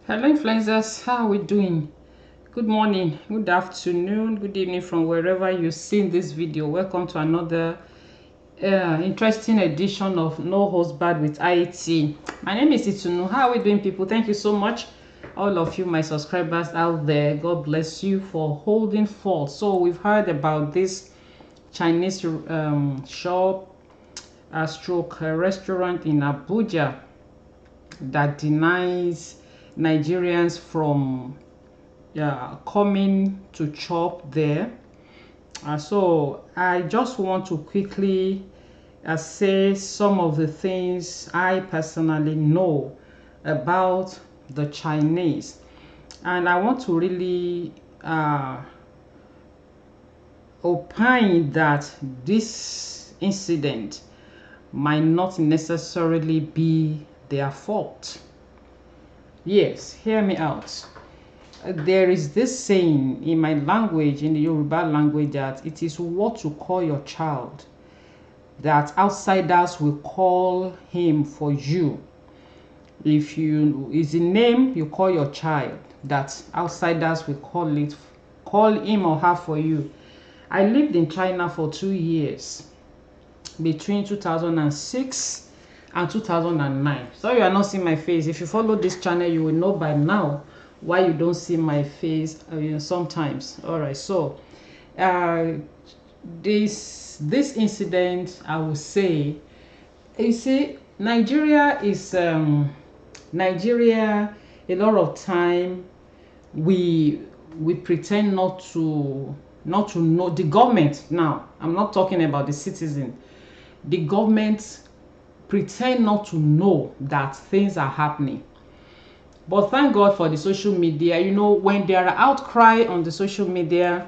Hello, influencers. How are we doing? Good morning, good afternoon, good evening from wherever you're seeing this video. Welcome to another interesting edition of No Host Bad with IT. My name is Itunu. How are we doing, people? Thank you so much, all of you, my subscribers out there. God bless you for holding forth. So we've heard about this Chinese shop, stroke restaurant in Abuja that denies Nigerians from coming to chop there. So I just want to quickly say some of the things I personally know about the Chinese, and I want to really opine that this incident might not necessarily be their fault. Yes, hear me out. There is this saying in my language, in the Yoruba language, that it is what you call your child that outsiders will call him for you. If you is a name you call your child that outsiders will call him or her for you. I lived in China for 2 years between 2006 and 2009. So you are not seeing my face. If you follow this channel, you will know by now why you don't see my face sometimes. All right, so this incident, I will say, you see, Nigeria, a lot of time we pretend not to know the government. Now I'm not talking about the citizen. The government pretend not to know that things are happening. But thank God for the social media. When there are outcry on the social media,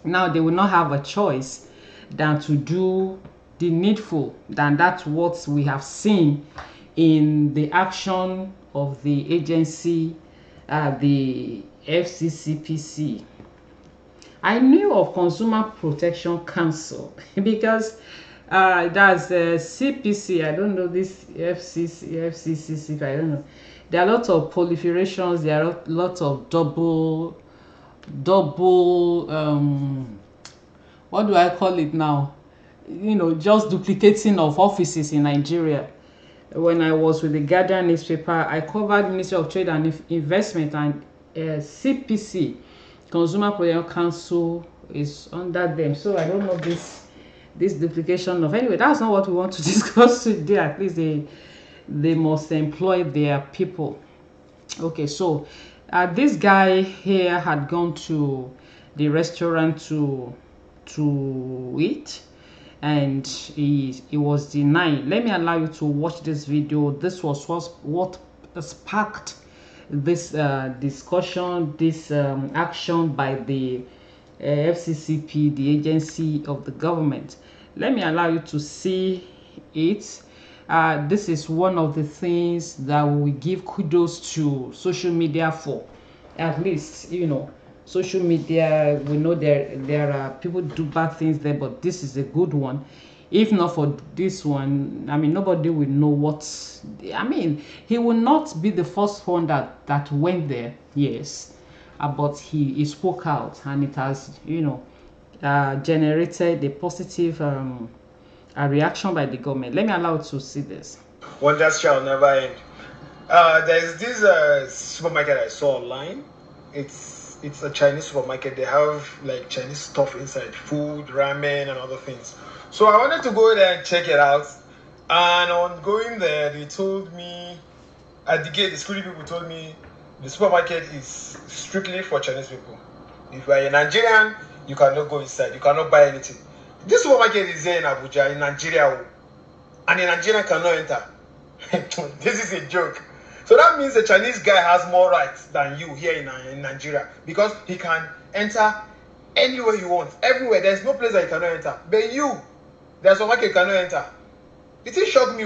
now they will not have a choice than to do the needful. Than that's what we have seen in the action of the agency, the FCCPC. I knew of Consumer Protection Council because that's CPC. I don't know this FCCC. I don't know. There are lots of proliferations. There are lots of double. What do I call it now? Just duplicating of offices in Nigeria. When I was with the Guardian newspaper, I covered Ministry of Trade and Investment, and CPC, Consumer Protection Council, is under them. So I don't know this duplication of, anyway, that's not what we want to discuss today. At least they must employ their people. Okay, so this guy here had gone to the restaurant to eat, and he was denied. Let me allow you to watch this video. This was what sparked this discussion, this action by the FCCP, the agency of the government. Let me allow you to see it. This is one of the things that we give kudos to social media for. At least, social media, we know there are people do bad things there, but this is a good one. If not for this one, I mean, nobody will know what. I mean, he will not be the first one that went there, yes, but he spoke out, and it has generated a positive a reaction by the government. Let me allow you to see this. Wonders shall never end. There's this supermarket I saw online. It's a Chinese supermarket. They have like Chinese stuff inside, food, ramen, and other things. So I wanted to go there and check it out. And on going there, they told me at the gate, the security people told me the supermarket is strictly for Chinese people. If you are a Nigerian, you cannot go inside. You cannot buy anything. This supermarket is here in Abuja, in Nigeria, and a Nigerian cannot enter. This is a joke. So that means the Chinese guy has more rights than you here in Nigeria, because he can enter anywhere you want, everywhere. There's no place that you cannot enter. But you, there's a market you cannot enter. It shocked me.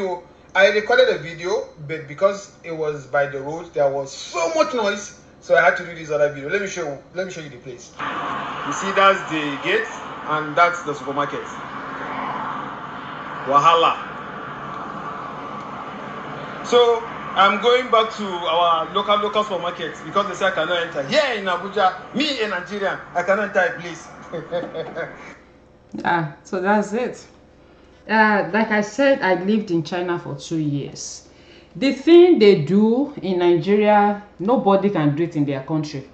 I recorded a video, but because it was by the road, there was so much noise, so I had to do this other video. Let me show you the place. You see, that's the gate, and that's the supermarket. Wahala. So I'm going back to our local supermarket because they say I cannot enter. Here in Abuja, me a Nigerian, I cannot enter a place. So that's it. Like I said, I lived in China for 2 years. The thing they do in Nigeria, nobody can do it in their country.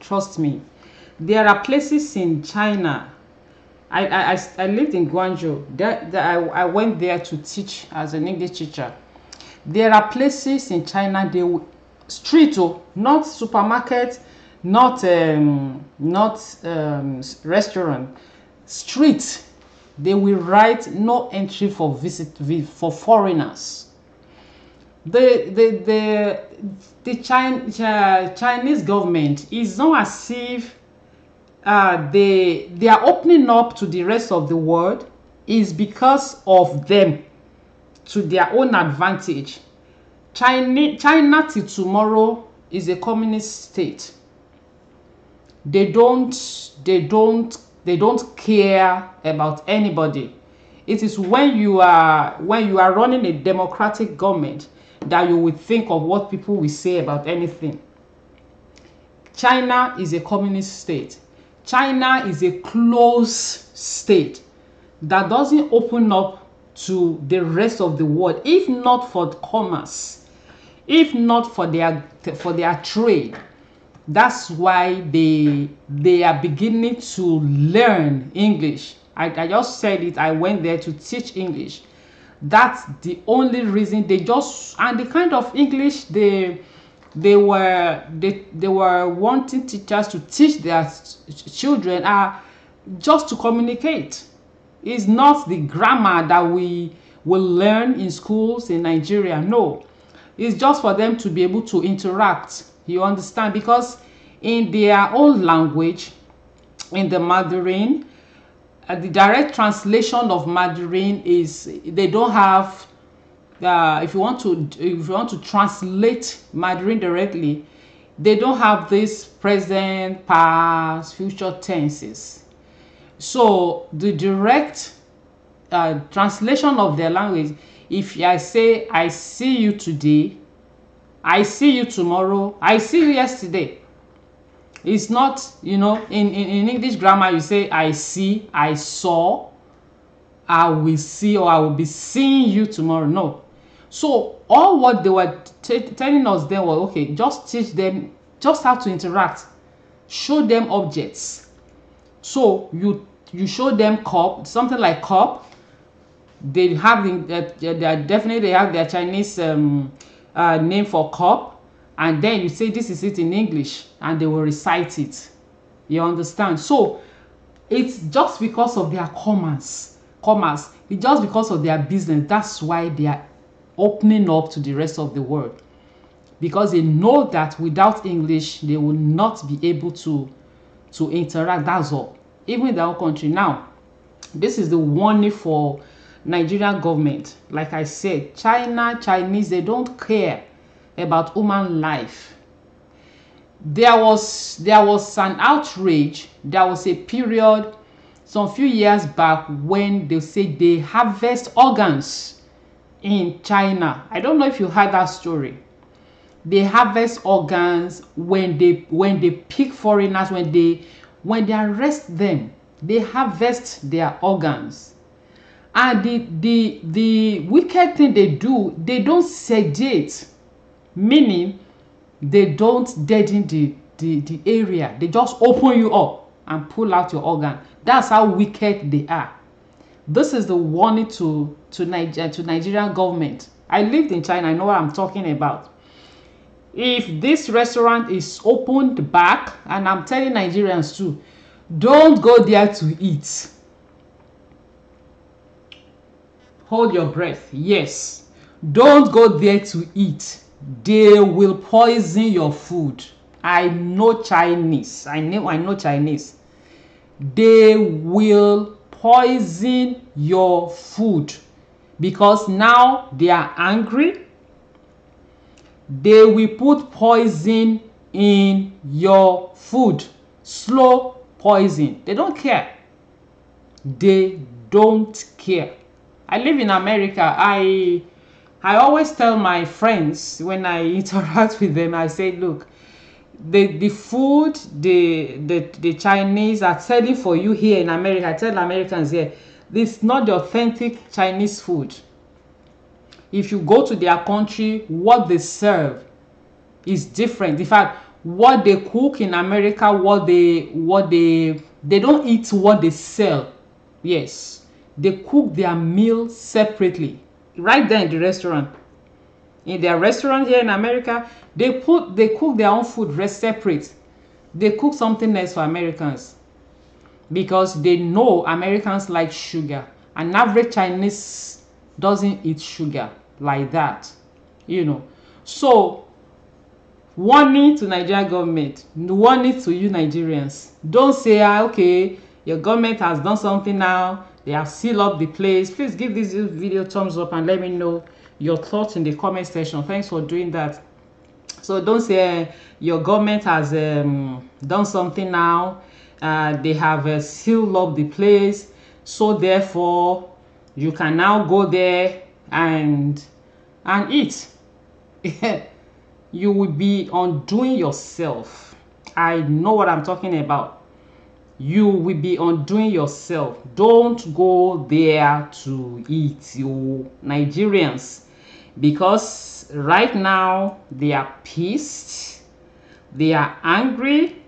Trust me. There are places in China. I lived in Guangzhou. I went there to teach as an English teacher. There are places in China, they will, street, oh, not supermarket, not restaurant, street, they will write no entry for for foreigners. The Chinese government is not as if they are opening up to the rest of the world is because of them, to their own advantage. China till tomorrow is a communist state. They don't care about anybody. It is when you are running a democratic government that you will think of what people will say about anything. China is a communist state. China is a closed state that doesn't open up to the rest of the world, if not for commerce, if not for their trade. That's why they are beginning to learn English. I just said it. I went there to teach English. That's the only reason. They just, and the kind of English they were wanting teachers to teach their children are just to communicate. It's not the grammar that we will learn in schools in Nigeria. No, it's just for them to be able to interact. You understand? Because in their own language, in the Mandarin, the direct translation of Mandarin is they don't have. If you want to translate Mandarin directly, they don't have this present, past, future tenses. So the direct translation of their language, if I say I see you today, I see you tomorrow, I see you yesterday. It's not, in English grammar you say I see, I saw, I will see, or I will be seeing you tomorrow. No. So all what they were telling us then was, okay, just teach them just how to interact, show them objects. So you show them cup, something like cup. They have they have their Chinese name for cup, and then you say this is it in English, and they will recite it. You understand? So it's just because of their commerce. It's just because of their business. That's why they are opening up to the rest of the world, because they know that without English they will not be able to interact. That's all. Even in their own country. Now, this is the warning for Nigerian government. Like I said, Chinese, they don't care about human life. There was an outrage. There was a period some few years back when they say they harvest organs in China. I don't know if you heard that story. They harvest organs when they pick foreigners, when they arrest them, they harvest their organs. And the wicked thing they do, they don't sedate, meaning they don't deaden the area. They just open you up and pull out your organ. That's how wicked they are. This is the warning to Nigerian government. I lived in China. I know what I'm talking about. If this restaurant is opened back, and I'm telling Nigerians too, don't go there to eat. Hold your breath. Yes, don't go there to eat. They will poison your food. I know Chinese. I know Chinese. They will poison your food because now they are angry. They will put poison in your food. Slow poison. They don't care. They don't care. I live in America. I I always tell my friends when I interact with them, I say, look, the food the Chinese are selling for you here in America, I tell Americans here, this is not the authentic Chinese food. If you go to their country, what they serve is different. In fact, what they cook in America, what they don't eat what they sell. Yes, they cook their meal separately right there in the restaurant. In their restaurant here in America, they cook their own food separate. They cook something else for Americans because they know Americans like sugar. An average Chinese doesn't eat sugar like that, you know. So warning to Nigerian government, warning to you Nigerians, don't say, okay, your government has done something now, they have sealed up the place. Please give this video thumbs up and let me know your thoughts in the comment section. Thanks for doing that. So don't say your government has done something now, they have sealed up the place, so therefore you can now go there and eat. You will be undoing yourself. I know what I'm talking about. You will be undoing yourself. Don't go there to eat, you Nigerians, because right now they are pissed, they are angry,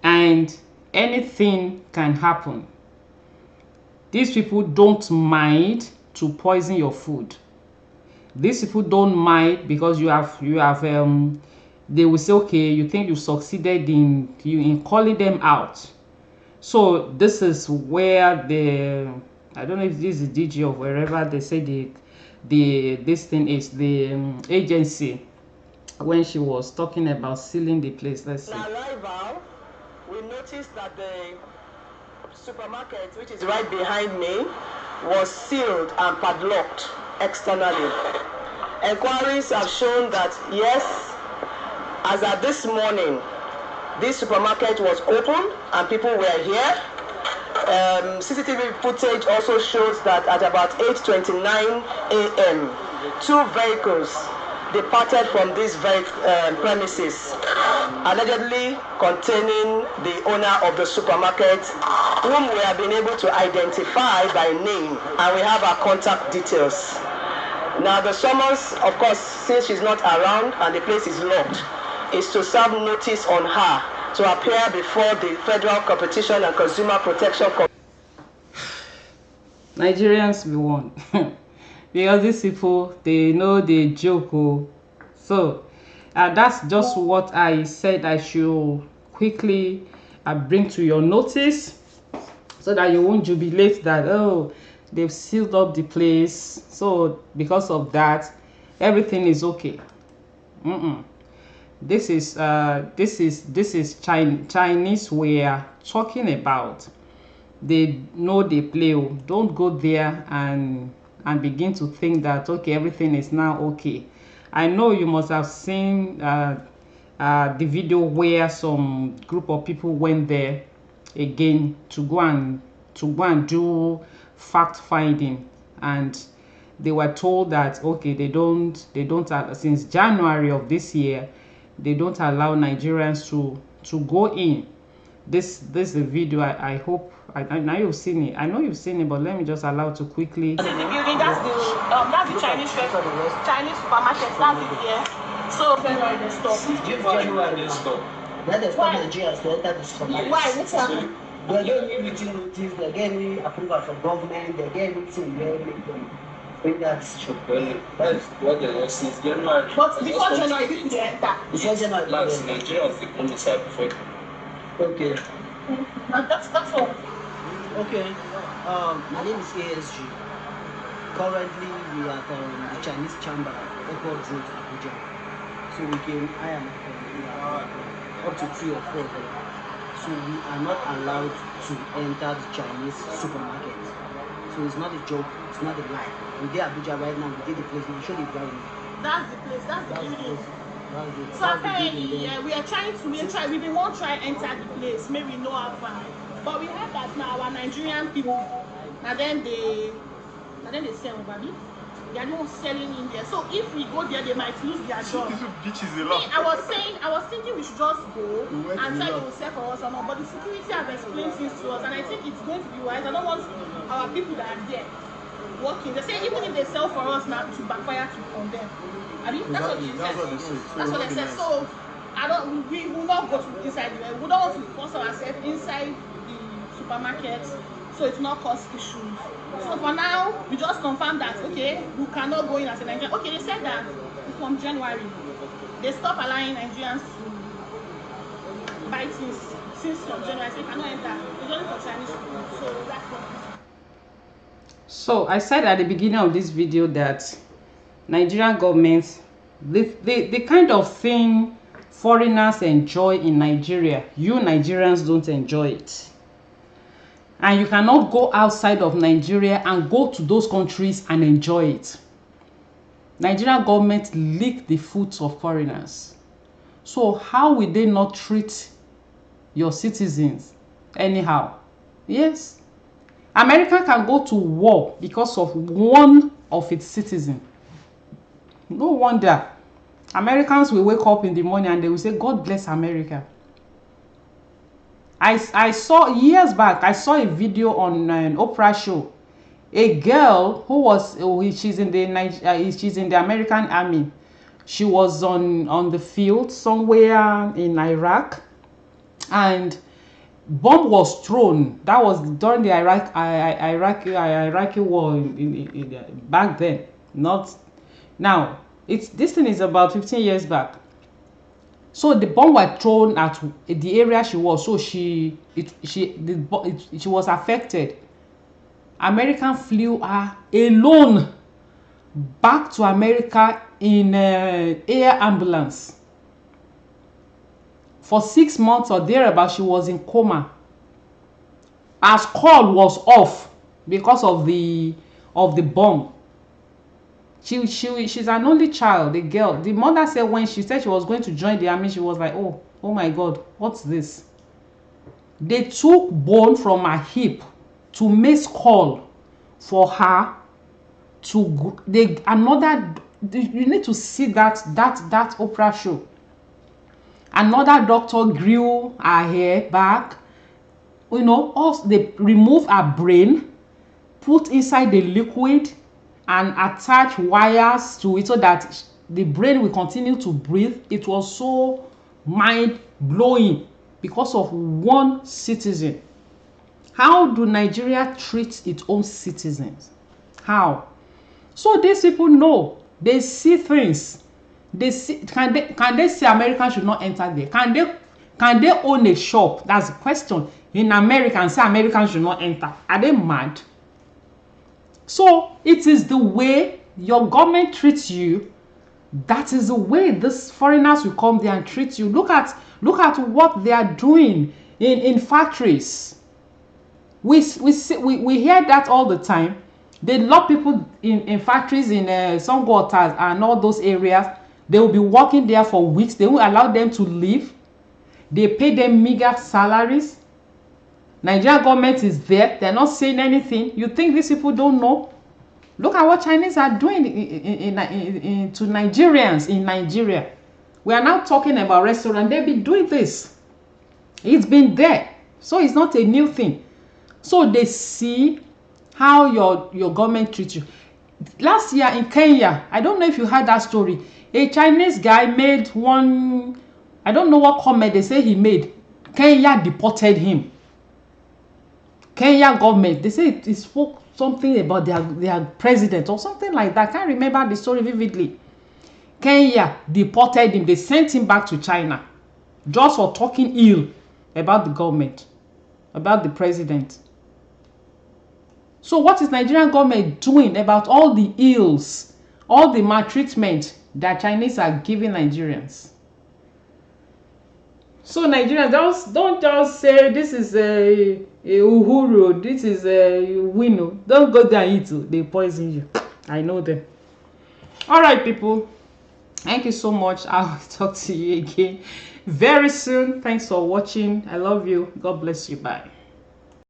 and anything can happen. These people don't mind to poison your food. These people don't mind because you have they will say, okay, you think you succeeded in calling them out. So this is where I don't know if this is DG or wherever they say this thing is the agency, when she was talking about sealing the place. Let's see. On arrival, we noticed that the supermarket, which is right behind me, was sealed and padlocked externally. Enquiries have shown that yes, as at this morning, this supermarket was open and people were here. CCTV footage also shows that at about 8:29 a.m., 2 vehicles departed from these premises, allegedly containing the owner of the supermarket, whom we have been able to identify by name, and we have our contact details. Now the summons, of course, since she's not around and the place is locked, is to serve notice on her to appear before the Federal Competition and Consumer Protection Commission. Nigerians be one. Because these people, they know they joke. So that's just what I said I should quickly bring to your notice, so that you won't jubilate that, oh, they've sealed up the place, so because of that everything is okay. This is Chinese we are talking about. They know they play. Don't go there and begin to think that, okay, everything is now okay. I know you must have seen the video where some group of people went there again to go and do fact finding, and they were told that, okay, they don't since January of this year, they don't allow Nigerians to go in. This is the video. I hope I know you've seen it. I know you've seen it, but let me just allow to quickly. The building, that's the Chinese restaurant, Chinese supermarket, that's it here. So January they stop. January they stop. Then they stop Nigerians to enter the supermarket. Why? What's happening? They're getting meeting notice, they're getting approval from government, they're getting meeting where they can bring that shop. That's what they are since January. But before January, they enter. Before January, Last Nigeria was the only side before. okay. That's all. Okay. My name is ASG. Currently, we are at the Chinese Chamber, Airport Road, Abuja. So I am up to 3 or 4 of them. So we are not allowed to enter the Chinese supermarket. So it's not a joke, it's not a lie. We're there Abuja right now, we did the place, we show the ground. That's the place, that's the building. That's So apparently, we are trying to, we won't try enter the place, maybe no how far. But we have that now, our Nigerian people, and then they sell over. They are the ones selling in there. So if we go there, they might lose their job. Beach is a lot. I was thinking we should just go and try to sell for us or not. But the security have explained things to us, and I think it's going to be wise. I don't want our people that are there working. They say even if they sell for us now, to backfire on them. I mean, that's what they said. That's what they said. So we will not go to inside there. We don't want to force ourselves inside the supermarket, so it will not cause issues. So for now, we just confirm that okay, we cannot go in as a Nigerian. Okay, they said that from January they stop allowing Nigerians to buy things since from January. So you cannot enter. It's only for Chinese food. So that's what. So I said at the beginning of this video that Nigerian government, the kind of thing foreigners enjoy in Nigeria, you Nigerians don't enjoy it. And you cannot go outside of Nigeria and go to those countries and enjoy it. Nigerian government lick the foods of foreigners. So how will they not treat your citizens anyhow? Yes. America can go to war because of one of its citizens. No wonder Americans will wake up in the morning and they will say, God bless America. I saw years back, I saw a video on an Oprah show. A girl who was, she's in the American army. She was on the field somewhere in Iraq, and bomb was thrown. That was during the Iraqi war back then. Not now. This thing is about 15 years back. So the bomb was thrown at the area she was. So she was affected. American flew her alone back to America in air ambulance. For 6 months or thereabout, she was in coma. Her skull was off because of the bomb. She's an only child, a girl. The mother said when she said she was going to join the army, she was like, oh my God, what's this? They took bone from her hip to make skull for her to you need to see that Oprah show. Another doctor grew her hair back. You know, also they remove her brain, put inside the liquid, and attach wires to it so that the brain will continue to breathe. It was so mind-blowing because of one citizen. How do Nigeria treat its own citizens? How? So these people know. They see things. They see. Can they say Americans should not enter there? Can they own a shop? That's the question. In America and say Americans should not enter. Are they mad? So it is the way your government treats you. That is the way these foreigners will come there and treat you. Look at what they are doing in factories. We hear that all the time. They lock people in factories in some waters and all those areas. They will be working there for weeks. They won't allow them to leave. They pay them meager salaries. Nigerian government is there. They're not saying anything. You think these people don't know? Look at what Chinese are doing to Nigerians in Nigeria. We are now talking about restaurants. They've been doing this. It's been there. So it's not a new thing. So they see how your government treats you. Last year in Kenya, I don't know if you heard that story. A Chinese guy made one, I don't know what comment they say he made. Kenya deported him. Kenya government, they say it spoke something about their president or something like that. I can't remember the story vividly. Kenya deported him. They sent him back to China just for talking ill about the government, about the president. So what is Nigerian government doing about all the ills, all the maltreatment that Chinese are giving Nigerians? So Nigerians, don't just say this is a Uhuru, this is a Wino. Don't go there and eat. They poison you. I know them. All right, people. Thank you so much. I'll talk to you again very soon. Thanks for watching. I love you. God bless you. Bye.